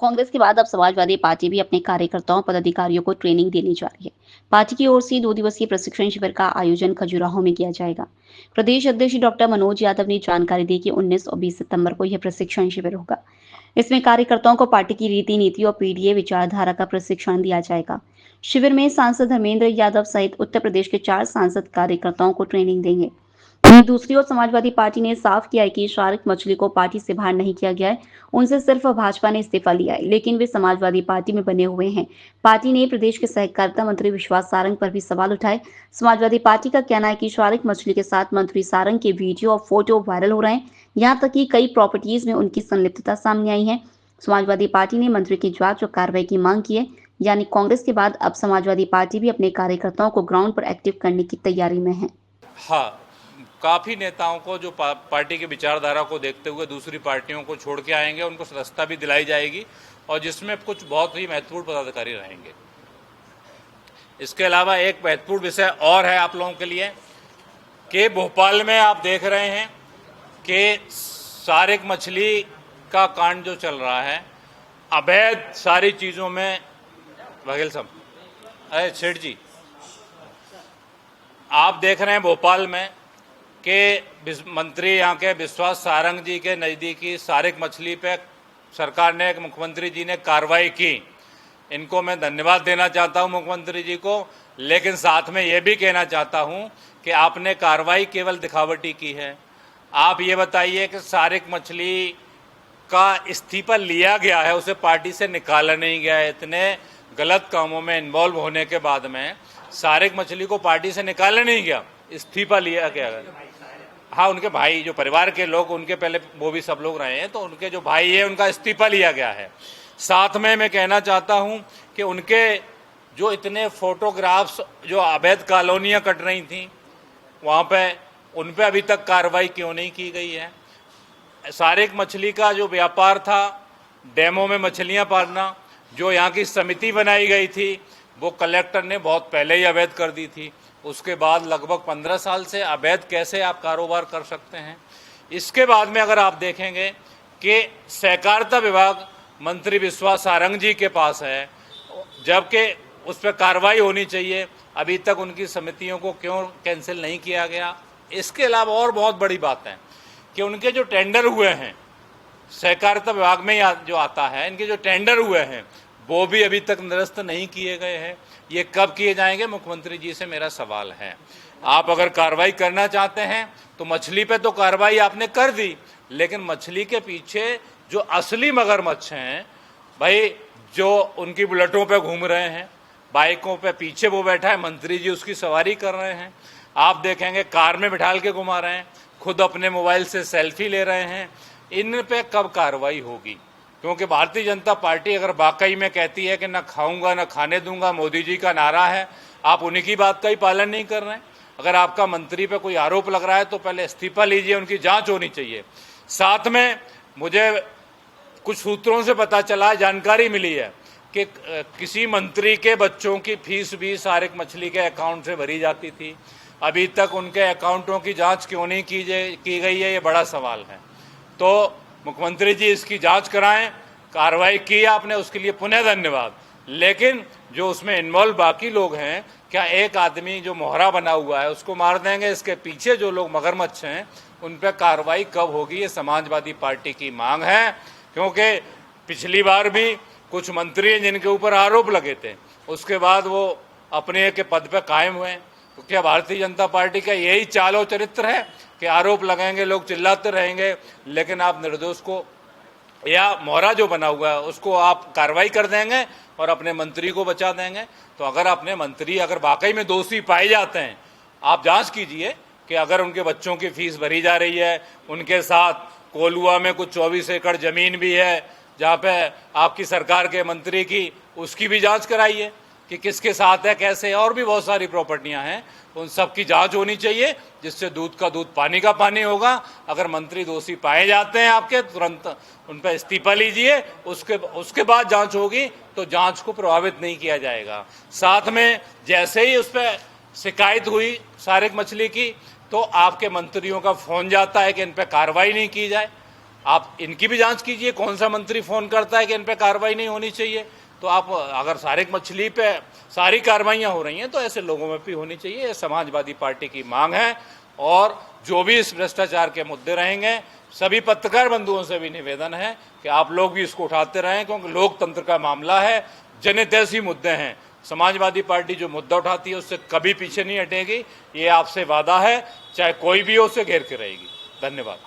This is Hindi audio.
कांग्रेस के बाद अब समाजवादी पार्टी भी अपने कार्यकर्ताओं पदाधिकारियों को ट्रेनिंग देने जा रही है। पार्टी की ओर से 2 दिवसीय प्रशिक्षण शिविर का आयोजन खजुराहो में किया जाएगा। प्रदेश अध्यक्ष डॉक्टर मनोज यादव ने जानकारी दी कि 19 और 20 सितंबर को यह प्रशिक्षण शिविर होगा। इसमें कार्यकर्ताओं को पार्टी की रीति नीति और पीडीए विचारधारा का प्रशिक्षण दिया जाएगा। शिविर में सांसद धर्मेंद्र यादव सहित उत्तर प्रदेश के 4 सांसद कार्यकर्ताओं को ट्रेनिंग देंगे। वहीं दूसरी ओर समाजवादी पार्टी ने साफ किया है कि शारिक मछली को पार्टी से बाहर नहीं किया गया है। उनसे सिर्फ भाजपा ने इस्तीफा लिया है, लेकिन वे समाजवादी पार्टी में बने हुए हैं। पार्टी ने प्रदेश के सहकारिता मंत्री विश्वास सारंग पर भी सवाल उठाए। समाजवादी पार्टी का कहना है कि शारिक मछली के साथ मंत्री सारंग के वीडियो और फोटो वायरल हो रहे हैं। यहाँ तक कि कई प्रॉपर्टीज में उनकी संलिप्तता सामने आई है। समाजवादी पार्टी ने मंत्री की जांच और कार्रवाई की मांग की है। यानी कांग्रेस के बाद अब समाजवादी पार्टी भी अपने कार्यकर्ताओं को ग्राउंड पर एक्टिव करने की तैयारी में है। हाँ, काफ़ी नेताओं को जो पार्टी की विचारधारा को देखते हुए दूसरी पार्टियों को छोड़ के आएंगे, उनको सदस्यता भी दिलाई जाएगी और जिसमें कुछ बहुत ही महत्वपूर्ण पदाधिकारी रहेंगे। इसके अलावा एक महत्वपूर्ण विषय और है आप लोगों के लिए कि भोपाल में आप देख रहे हैं कि शारिक मछली का कांड जो चल रहा है, अवैध सारी चीज़ों में बघेल साहब, अरे सेठ जी, आप देख रहे हैं भोपाल में कि मंत्री यहाँ के विश्वास सारंग जी के नज़दीकी शारिक मछली पे सरकार ने, मुख्यमंत्री जी ने कार्रवाई की। इनको मैं धन्यवाद देना चाहता हूँ मुख्यमंत्री जी को, लेकिन साथ में ये भी कहना चाहता हूँ कि आपने कार्रवाई केवल दिखावटी की है। आप ये बताइए कि शारिक मछली का इस्तीफा लिया गया है, उसे पार्टी से निकाला नहीं गया है। इतने गलत कामों में इन्वॉल्व होने के बाद में शारिक मछली को पार्टी से निकाला नहीं गया, इस्तीफा लिया गया है। हाँ, उनके भाई जो परिवार के लोग, उनके पहले वो भी सब लोग रहे हैं, तो उनके जो भाई है उनका इस्तीफा लिया गया है। साथ में मैं कहना चाहता हूं कि उनके जो इतने फोटोग्राफ्स जो अवैध कॉलोनियां कट रही थी वहां पे, उन पे अभी तक कार्रवाई क्यों नहीं की गई है। शारिक मछली का जो व्यापार था, डैमों में मछलियां पालना, जो यहाँ की समिति बनाई गई थी वो कलेक्टर ने बहुत पहले ही अवैध कर दी थी। उसके बाद लगभग 15 साल से अवैध कैसे आप कारोबार कर सकते हैं। इसके बाद में अगर आप देखेंगे कि सहकारिता विभाग मंत्री विश्वास सारंग जी के पास है, जबकि उस पर कार्रवाई होनी चाहिए, अभी तक उनकी समितियों को क्यों कैंसिल नहीं किया गया। इसके अलावा और बहुत बड़ी बात है कि उनके जो टेंडर हुए हैं सहकारिता विभाग में जो आता है, इनके जो टेंडर हुए हैं वो भी अभी तक निरस्त नहीं किए गए हैं। ये कब किए जाएंगे, मुख्यमंत्री जी से मेरा सवाल है। आप अगर कार्रवाई करना चाहते हैं तो मछली पे तो कार्रवाई आपने कर दी, लेकिन मछली के पीछे जो असली मगरमच्छ हैं भाई, जो उनकी बुलेटों पे घूम रहे हैं, बाइकों पे पीछे वो बैठा है, मंत्री जी उसकी सवारी कर रहे हैं, आप देखेंगे कार में बिठाल के घुमा रहे हैं, खुद अपने मोबाइल से सेल्फी ले रहे हैं, इन पे कब कार्रवाई होगी। क्योंकि भारतीय जनता पार्टी अगर वाकई में कहती है कि न खाऊंगा न खाने दूंगा, मोदी जी का नारा है, आप उन्हीं की बात का ही पालन नहीं कर रहे हैं। अगर आपका मंत्री पे कोई आरोप लग रहा है तो पहले इस्तीफा लीजिए, उनकी जांच होनी चाहिए। साथ में मुझे कुछ सूत्रों से पता चला, जानकारी मिली है कि किसी मंत्री के बच्चों की फीस भी शारिक मछली के अकाउंट से भरी जाती थी। अभी तक उनके अकाउंटों की जाँच क्यों नहीं की गई है, ये बड़ा सवाल है। तो मुख्यमंत्री जी इसकी जांच कराएं। कार्रवाई की आपने, उसके लिए पुनः धन्यवाद, लेकिन जो उसमें इन्वॉल्व बाकी लोग हैं, क्या एक आदमी जो मोहरा बना हुआ है उसको मार देंगे? इसके पीछे जो लोग मगरमच्छ हैं उन पर कार्रवाई कब होगी, ये समाजवादी पार्टी की मांग है। क्योंकि पिछली बार भी कुछ मंत्री हैं जिनके ऊपर आरोप लगे थे, उसके बाद वो अपने के पद पर कायम हुए। तो क्या भारतीय जनता पार्टी का यही चाल और चरित्र है कि आरोप लगाएंगे, लोग चिल्लाते रहेंगे, लेकिन आप निर्दोष को या मोहरा जो बना हुआ है उसको आप कार्रवाई कर देंगे और अपने मंत्री को बचा देंगे? तो अगर अपने मंत्री अगर वाकई में दोषी पाए जाते हैं, आप जांच कीजिए कि अगर उनके बच्चों की फीस भरी जा रही है, उनके साथ कोलुआ में कुछ 24 एकड़ जमीन भी है जहाँ पे आपकी सरकार के मंत्री की, उसकी भी जाँच कराइए कि किसके साथ है, कैसे है। और भी बहुत सारी प्रॉपर्टियां हैं, उन सब की जांच होनी चाहिए, जिससे दूध का दूध पानी का पानी होगा। अगर मंत्री दोषी पाए जाते हैं आपके, तुरंत उन पर इस्तीफा लीजिए, उसके बाद जांच होगी, तो जांच को प्रभावित नहीं किया जाएगा। साथ में जैसे ही उस पर शिकायत हुई शारिक मछली की, तो आपके मंत्रियों का फोन जाता है कि इन पर कार्रवाई नहीं की जाए। आप इनकी भी जांच कीजिए, कौन सा मंत्री फ़ोन करता है कि इन पे कार्रवाई नहीं होनी चाहिए। तो आप अगर सारिक मछली पे सारी कार्रवाइयाँ हो रही हैं तो ऐसे लोगों में भी होनी चाहिए। ये समाजवादी पार्टी की मांग है और जो भी इस भ्रष्टाचार के मुद्दे रहेंगे, सभी पत्रकार बंधुओं से भी निवेदन है कि आप लोग भी इसको उठाते रहें, क्योंकि लोकतंत्र का मामला है, जनहितैषी मुद्दे हैं। समाजवादी पार्टी जो मुद्दा उठाती है उससे कभी पीछे नहीं हटेगी, ये आपसे वादा है, चाहे कोई भी हो उसे घेर के रहेगी। धन्यवाद।